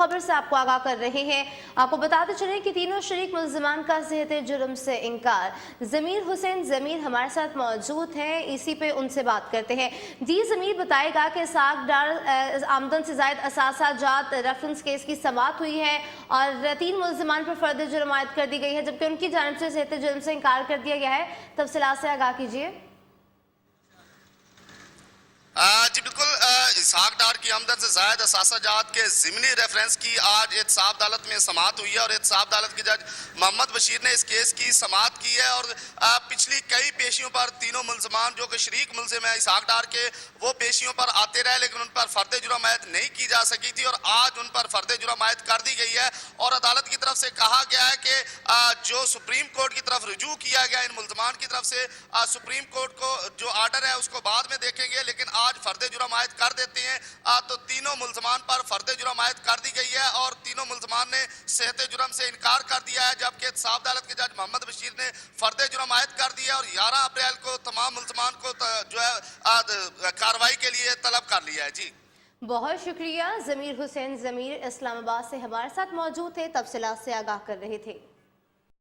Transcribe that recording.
खबर से आपको आगाह कर रहे हैं। आपको बताते चलें कि तीनों शरीक मुल्ज़िमान का सेहत जुर्म से इनकार। ज़मीर हुसैन ज़मीर हमारे साथ मौजूद हैं, इसी पे उनसे बात करते हैं। जी ज़मीर, बताएगा कि इसहाक डार आमदन से ज़ायद असासा जात रेफरेंस केस की समाअत हुई है और 3 मुल्ज़िमान पर फर्द जुर्म आयद कर दी गई है, जबकि उनकी जानिब से सेहत जुर्म से इनकार कर दिया गया है। तफसीलात से आगाह कीजिए। जी बिल्कुल, इसहाक डार की आमदन से जायद असासा जात के ज़िमनी रेफरेंस की आज एहतसाब अदालत में समाअत हुई है और एहतसाब अदालत के जज मोहम्मद बशीर ने इस केस की समाअत की है और पिछली कई पेशियों पर तीनों मुल्ज़िमान जो कि शरीक मुल्ज़िम है इसहाक डार के, वो पेशियों पर आते रहे, लेकिन उन पर फर्द जुर्म आयद नहीं की जा सकी थी और आज उन पर फर्द जुर्म आयद कर दी गई है। और अदालत की तरफ से कहा गया है कि जो सुप्रीम कोर्ट की तरफ रुजू किया गया इन मुल्ज़िमान की तरफ से, सुप्रीम कोर्ट को जो आर्डर है उसको बाद में देखेंगे, लेकिन आज फर्द जुर्म आयद कर देते हैं। तो तीनों मुल्ज़िमान पर फर्द जुर्म आयद कर दी गई है और तीनों मुल्ज़िमान ने सेहत जुर्म से इनकार कर दिया है, जबकि एहतसाब अदालत के जज मोहम्मद बशीर ने फर्द जुर्म आयद कर दिया और 11 अप्रैल को तमाम मुल्ज़िमान को जो है कार्रवाई के लिए तलब कर लिया है। जी बहुत शुक्रिया। ज़मीर हुसैन ज़मीर इस्लामाबाद से हमारे साथ मौजूद थे, तफसीलात से आगाह कर रहे थे।